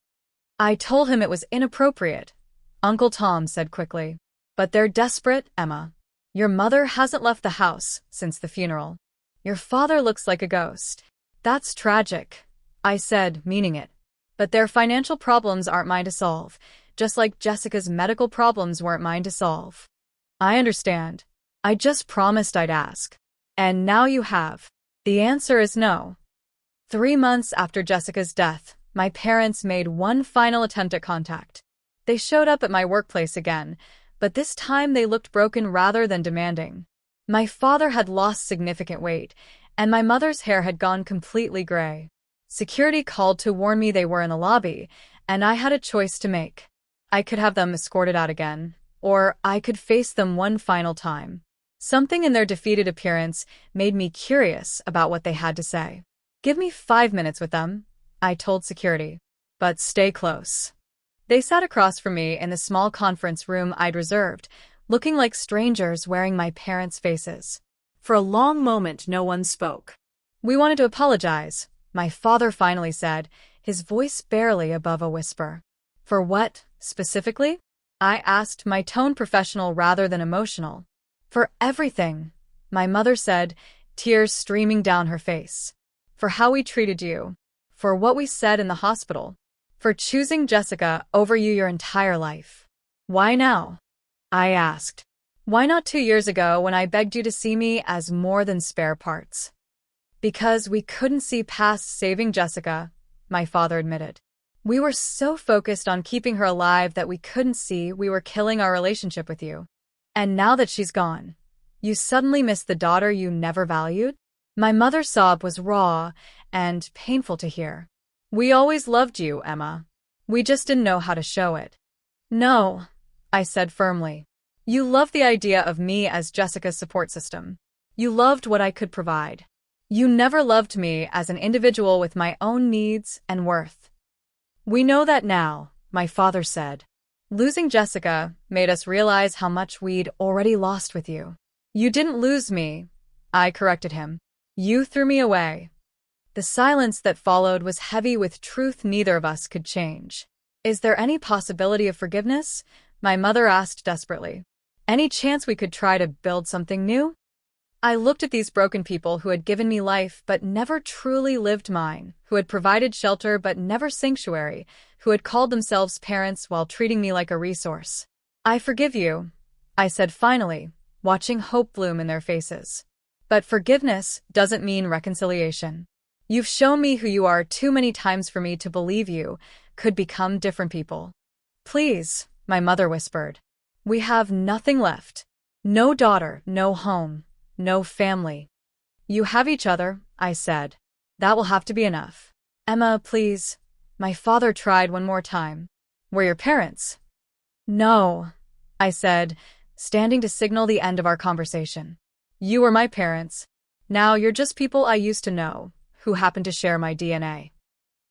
I told him it was inappropriate, Uncle Tom said quickly. "But they're desperate, Emma. Your mother hasn't left the house since the funeral. Your father looks like a ghost." "That's tragic," I said, meaning it. But their financial problems aren't mine to solve, just like Jessica's medical problems weren't mine to solve. I understand. I just promised I'd ask. And now you have. The answer is no. 3 months after Jessica's death, my parents made one final attempt at contact. They showed up at my workplace again, but this time they looked broken rather than demanding. My father had lost significant weight, and my mother's hair had gone completely gray. Security called to warn me they were in the lobby, and I had a choice to make. I could have them escorted out again, or I could face them one final time. Something in their defeated appearance made me curious about what they had to say. Give me 5 minutes with them, I told security. But stay close. They sat across from me in the small conference room I'd reserved, looking like strangers wearing my parents' faces. For a long moment, no one spoke. We wanted to apologize, my father finally said, his voice barely above a whisper. For what, specifically? I asked, my tone professional rather than emotional. For everything, my mother said, tears streaming down her face. For how we treated you. For what we said in the hospital. For choosing Jessica over you your entire life. Why now? I asked. Why not 2 years ago when I begged you to see me as more than spare parts? Because we couldn't see past saving Jessica, my father admitted. We were so focused on keeping her alive that we couldn't see we were killing our relationship with you. And now that she's gone, you suddenly miss the daughter you never valued? My mother's sob was raw and painful to hear. We always loved you, Emma. We just didn't know how to show it. No, I said firmly. You loved the idea of me as Jessica's support system. You loved what I could provide. You never loved me as an individual with my own needs and worth. We know that now, my father said. Losing Jessica made us realize how much we'd already lost with you. You didn't lose me, I corrected him. You threw me away. The silence that followed was heavy with truth neither of us could change. Is there any possibility of forgiveness? My mother asked desperately. Any chance we could try to build something new? I looked at these broken people who had given me life but never truly lived mine, who had provided shelter but never sanctuary, who had called themselves parents while treating me like a resource. I forgive you, I said finally, watching hope bloom in their faces. But forgiveness doesn't mean reconciliation. You've shown me who you are too many times for me to believe you could become different people. Please, my mother whispered. We have nothing left. No daughter, no home, no family. You have each other, I said. That will have to be enough. Emma, please. My father tried one more time. We're your parents. No, I said, standing to signal the end of our conversation. You were my parents. Now you're just people I used to know, who happen to share my DNA.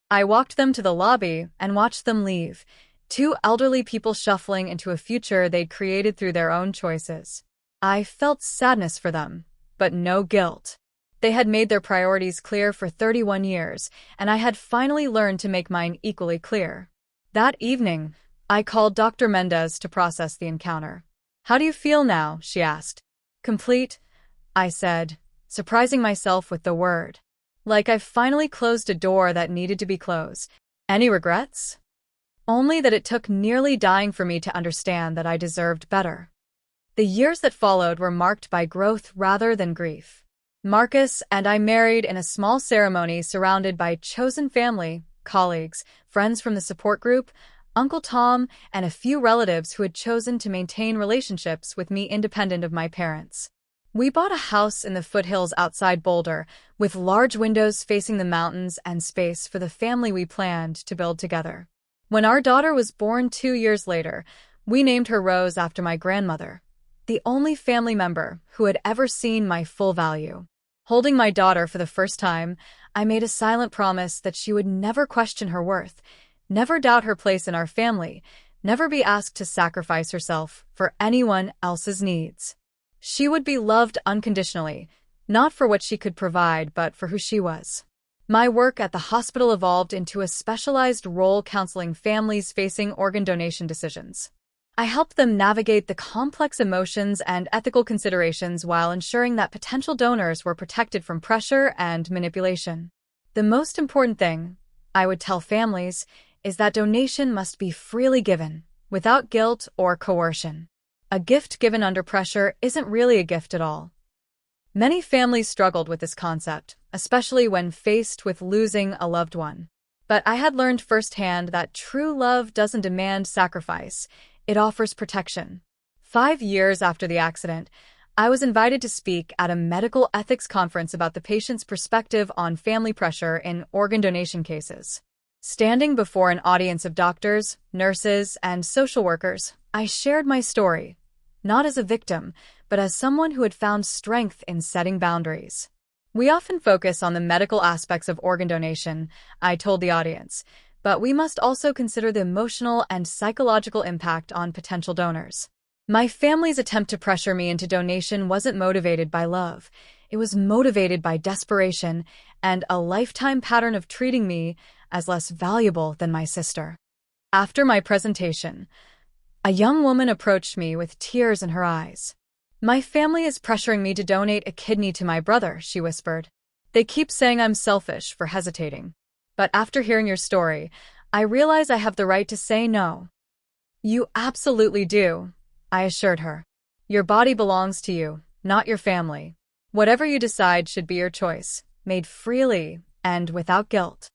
I walked them to the lobby and watched them leave, 2 elderly people shuffling into a future they'd created through their own choices. I felt sadness for them, but no guilt. They had made their priorities clear for 31 years, and I had finally learned to make mine equally clear. That evening, I called Dr. Mendez to process the encounter. How do you feel now? She asked. Complete, I said, surprising myself with the word. Like I've finally closed a door that needed to be closed. Any regrets? Only that it took nearly dying for me to understand that I deserved better. The years that followed were marked by growth rather than grief. Marcus and I married in a small ceremony surrounded by chosen family, colleagues, friends from the support group, Uncle Tom, and a few relatives who had chosen to maintain relationships with me independent of my parents. We bought a house in the foothills outside Boulder, with large windows facing the mountains and space for the family we planned to build together. When our daughter was born 2 years later, we named her Rose after my grandmother, the only family member who had ever seen my full value. Holding my daughter for the first time, I made a silent promise that she would never question her worth, never doubt her place in our family, never be asked to sacrifice herself for anyone else's needs. She would be loved unconditionally, not for what she could provide, but for who she was. My work at the hospital evolved into a specialized role counseling families facing organ donation decisions. I helped them navigate the complex emotions and ethical considerations while ensuring that potential donors were protected from pressure and manipulation. The most important thing, I would tell families is that donation must be freely given, without guilt or coercion. A gift given under pressure isn't really a gift at all. Many families struggled with this concept, especially when faced with losing a loved one. But I had learned firsthand that true love doesn't demand sacrifice, it offers protection. 5 years after the accident, I was invited to speak at a medical ethics conference about the patient's perspective on family pressure in organ donation cases. Standing before an audience of doctors, nurses, and social workers, I shared my story, not as a victim, but as someone who had found strength in setting boundaries. We often focus on the medical aspects of organ donation, I told the audience, but we must also consider the emotional and psychological impact on potential donors. My family's attempt to pressure me into donation wasn't motivated by love. It was motivated by desperation and a lifetime pattern of treating me as less valuable than my sister. After my presentation, a young woman approached me with tears in her eyes. "My family is pressuring me to donate a kidney to my brother," she whispered. "They keep saying I'm selfish for hesitating. But after hearing your story, I realize I have the right to say no." "You absolutely do," I assured her. "Your body belongs to you, not your family. Whatever you decide should be your choice, made freely and without guilt."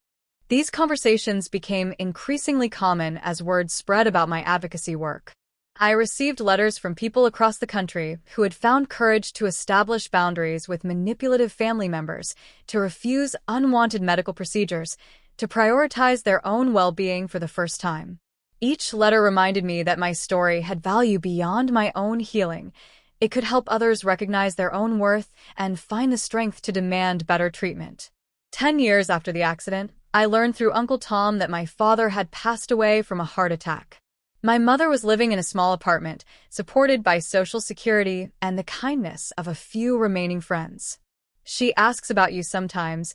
These conversations became increasingly common as word spread about my advocacy work. I received letters from people across the country who had found courage to establish boundaries with manipulative family members, to refuse unwanted medical procedures, to prioritize their own well-being for the first time. Each letter reminded me that my story had value beyond my own healing. It could help others recognize their own worth and find the strength to demand better treatment. 10 years after the accident, I learned through Uncle Tom that my father had passed away from a heart attack. My mother was living in a small apartment, supported by Social Security and the kindness of a few remaining friends. "She asks about you sometimes,"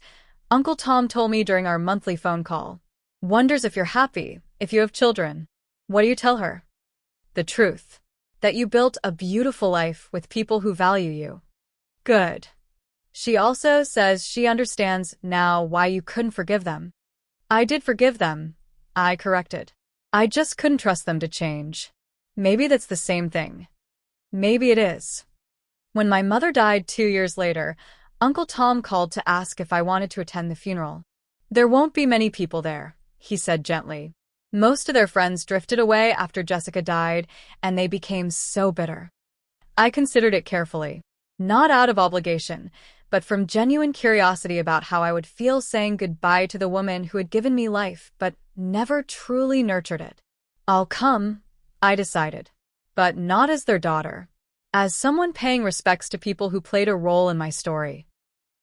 Uncle Tom told me during our monthly phone call. "Wonders if you're happy, if you have children." What do you tell her? The truth. That you built a beautiful life with people who value you. Good. She also says she understands now why you couldn't forgive them. I did forgive them, I corrected. I just couldn't trust them to change. Maybe that's the same thing. Maybe it is. When my mother died 2 years later, Uncle Tom called to ask if I wanted to attend the funeral. "There won't be many people there," he said gently. Most of their friends drifted away after Jessica died, and they became so bitter. I considered it carefully, not out of obligation, but from genuine curiosity about how I would feel saying goodbye to the woman who had given me life but never truly nurtured it. "I'll come," I decided, but not as their daughter, as someone paying respects to people who played a role in my story.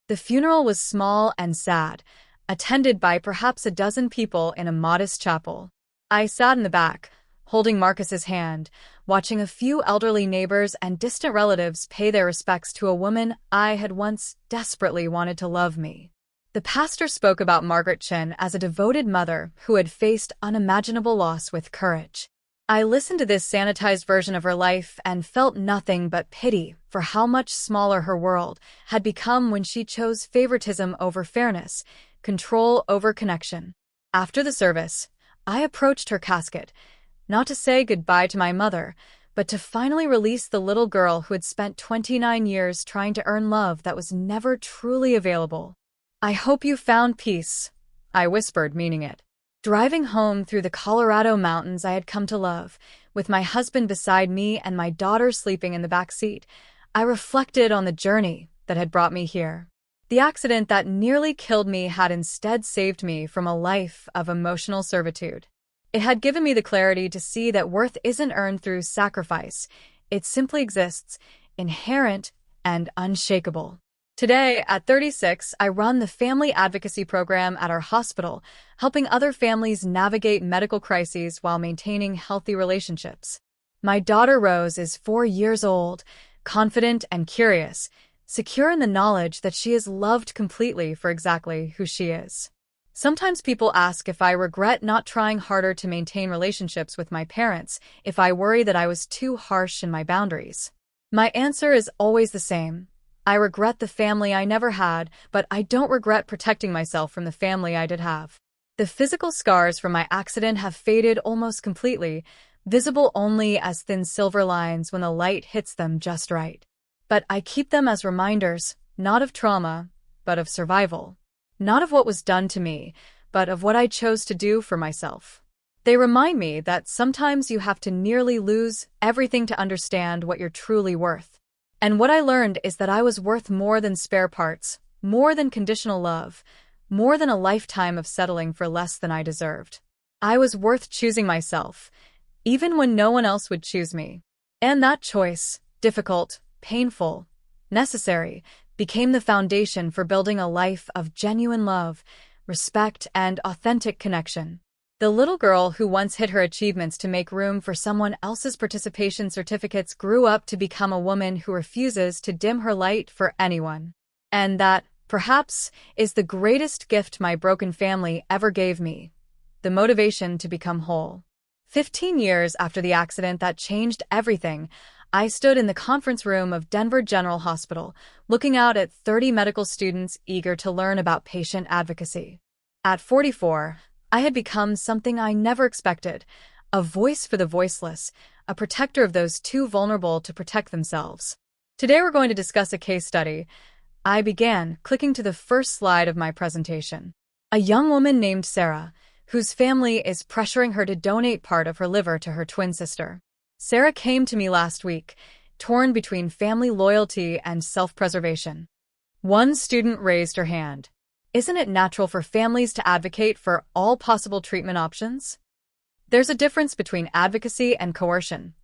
The funeral was small and sad, attended by perhaps a dozen people in a modest chapel. I sat in the back, holding Marcus's hand, watching a few elderly neighbors and distant relatives pay their respects to a woman I had once desperately wanted to love me. The pastor spoke about Margaret Chin as a devoted mother who had faced unimaginable loss with courage. I listened to this sanitized version of her life and felt nothing but pity for how much smaller her world had become when she chose favoritism over fairness, control over connection. After the service, I approached her casket, not to say goodbye to my mother, but to finally release the little girl who had spent 29 years trying to earn love that was never truly available. "I hope you found peace," I whispered, meaning it. Driving home through the Colorado mountains I had come to love, with my husband beside me and my daughter sleeping in the back seat, I reflected on the journey that had brought me here. The accident that nearly killed me had instead saved me from a life of emotional servitude. It had given me the clarity to see that worth isn't earned through sacrifice. It simply exists, inherent and unshakable. Today, at 36, I run the family advocacy program at our hospital, helping other families navigate medical crises while maintaining healthy relationships. My daughter Rose is 4 years old, confident and curious, secure in the knowledge that she is loved completely for exactly who she is. Sometimes people ask if I regret not trying harder to maintain relationships with my parents, if I worry that I was too harsh in my boundaries. My answer is always the same. I regret the family I never had, but I don't regret protecting myself from the family I did have. The physical scars from my accident have faded almost completely, visible only as thin silver lines when the light hits them just right. But I keep them as reminders, not of trauma, but of survival. Not of what was done to me, but of what I chose to do for myself. They remind me that sometimes you have to nearly lose everything to understand what you're truly worth. And what I learned is that I was worth more than spare parts, more than conditional love, more than a lifetime of settling for less than I deserved. I was worth choosing myself, even when no one else would choose me. And that choice, difficult, painful, necessary, became the foundation for building a life of genuine love, respect, and authentic connection. The little girl who once hid her achievements to make room for someone else's participation certificates grew up to become a woman who refuses to dim her light for anyone. And that, perhaps, is the greatest gift my broken family ever gave me: the motivation to become whole. 15 years after the accident that changed everything, I stood in the conference room of Denver General Hospital, looking out at 30 medical students eager to learn about patient advocacy. At 44, I had become something I never expected: a voice for the voiceless, a protector of those too vulnerable to protect themselves. Today we're going to discuss a case study. I began, clicking to the first slide of my presentation. A young woman named Sarah, whose family is pressuring her to donate part of her liver to her twin sister. Sarah came to me last week, torn between family loyalty and self-preservation. One student raised her hand. Isn't it natural for families to advocate for all possible treatment options? There's a difference between advocacy and coercion,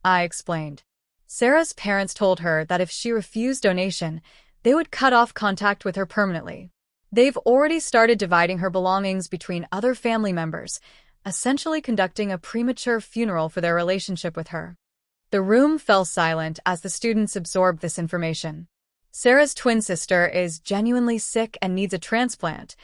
I explained. Sarah's parents told her that if she refused donation, they would cut off contact with her permanently. They've already started dividing her belongings between other family members, essentially conducting a premature funeral for their relationship with her. The room fell silent as the students absorbed this information. Sarah's twin sister is genuinely sick and needs a transplant,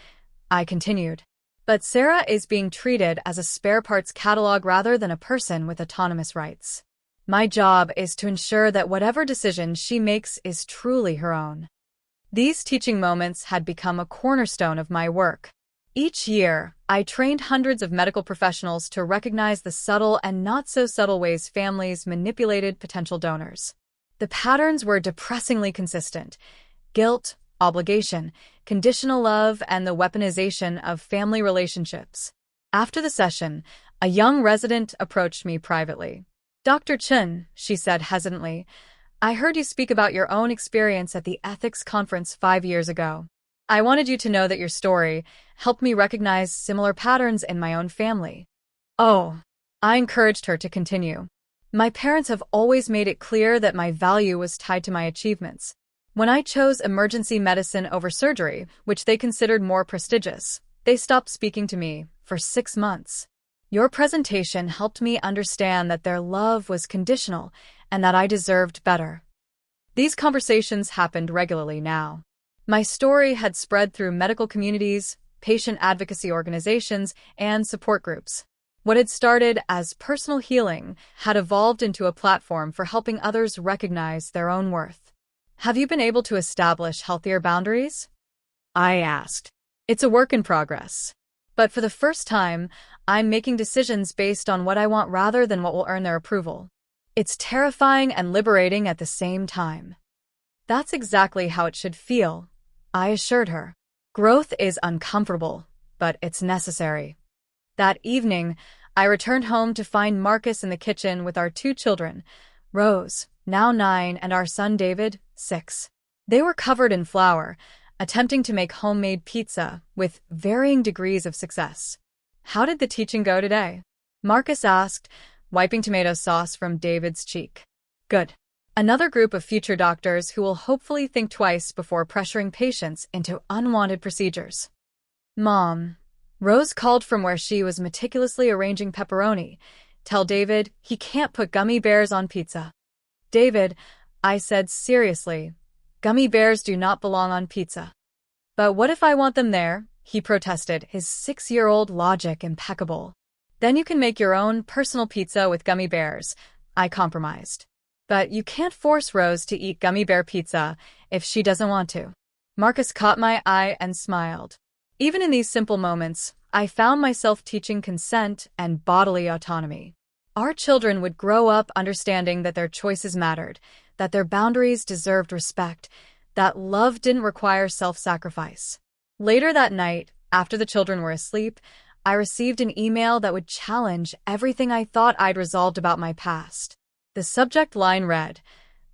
I continued. But Sarah is being treated as a spare parts catalog rather than a person with autonomous rights. My job is to ensure that whatever decision she makes is truly her own. These teaching moments had become a cornerstone of my work. Each year, I trained hundreds of medical professionals to recognize the subtle and not-so-subtle ways families manipulated potential donors. The patterns were depressingly consistent: guilt, obligation, conditional love, and the weaponization of family relationships. After the session, a young resident approached me privately. "Dr. Chen," she said hesitantly, "I heard you speak about your own experience at the ethics conference 5 years ago. I wanted you to know that your story helped me recognize similar patterns in my own family." "Oh," I encouraged her to continue. "My parents have always made it clear that my value was tied to my achievements. When I chose emergency medicine over surgery, which they considered more prestigious, they stopped speaking to me for 6 months. Your presentation helped me understand that their love was conditional and that I deserved better." These conversations happened regularly now. My story had spread through medical communities, patient advocacy organizations, and support groups. What had started as personal healing had evolved into a platform for helping others recognize their own worth. "Have you been able to establish healthier boundaries?" I asked. "It's a work in progress. But for the first time, I'm making decisions based on what I want rather than what will earn their approval. It's terrifying and liberating at the same time." "That's exactly how it should feel," I assured her. "Growth is uncomfortable, but it's necessary." That evening, I returned home to find Marcus in the kitchen with our 2 children, Rose, now 9, and our son David, 6. They were covered in flour, attempting to make homemade pizza with varying degrees of success. "How did the teaching go today?" Marcus asked, wiping tomato sauce from David's cheek. "Good. Another group of future doctors who will hopefully think twice before pressuring patients into unwanted procedures." "Mom," Rose called from where she was meticulously arranging pepperoni, "tell David he can't put gummy bears on pizza." "David," I said seriously, "gummy bears do not belong on pizza." "But what if I want them there?" he protested, his 6-year-old logic impeccable. "Then you can make your own personal pizza with gummy bears," I compromised. "But you can't force Rose to eat gummy bear pizza if she doesn't want to." Marcus caught my eye and smiled. Even in these simple moments, I found myself teaching consent and bodily autonomy. Our children would grow up understanding that their choices mattered, that their boundaries deserved respect, that love didn't require self-sacrifice. Later that night, after the children were asleep, I received an email that would challenge everything I thought I'd resolved about my past. The subject line read,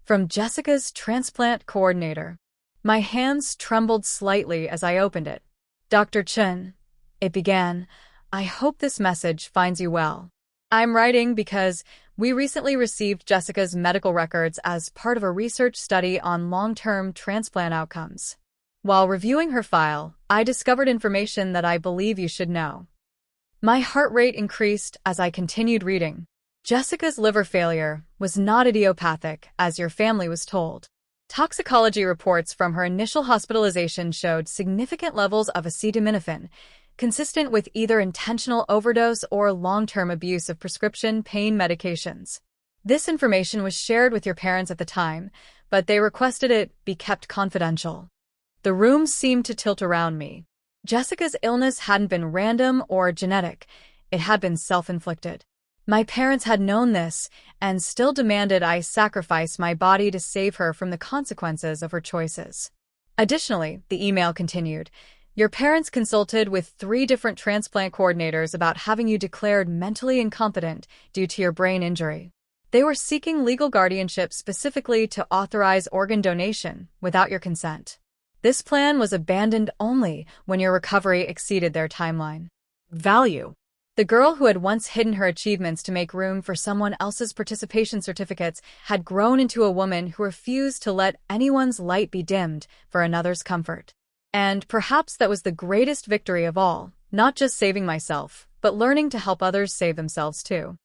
"From Jessica's transplant coordinator." My hands trembled slightly as I opened it. "Dr. Chen," it began, "I hope this message finds you well. I'm writing because we recently received Jessica's medical records as part of a research study on long-term transplant outcomes. While reviewing her file, I discovered information that I believe you should know." My heart rate increased as I continued reading. Jessica's liver failure was not idiopathic, as your family was told. Toxicology reports from her initial hospitalization showed significant levels of acetaminophen, consistent with either intentional overdose or long-term abuse of prescription pain medications. This information was shared with your parents at the time, but they requested it be kept confidential. The room seemed to tilt around me. Jessica's illness hadn't been random or genetic, it had been self-inflicted. My parents had known this and still demanded I sacrifice my body to save her from the consequences of her choices. Additionally, the email continued, "Your parents consulted with 3 different transplant coordinators about having you declared mentally incompetent due to your brain injury. They were seeking legal guardianship specifically to authorize organ donation without your consent. This plan was abandoned only when your recovery exceeded their timeline." Value. The girl who had once hidden her achievements to make room for someone else's participation certificates had grown into a woman who refused to let anyone's light be dimmed for another's comfort. And perhaps that was the greatest victory of all, not just saving myself, but learning to help others save themselves too.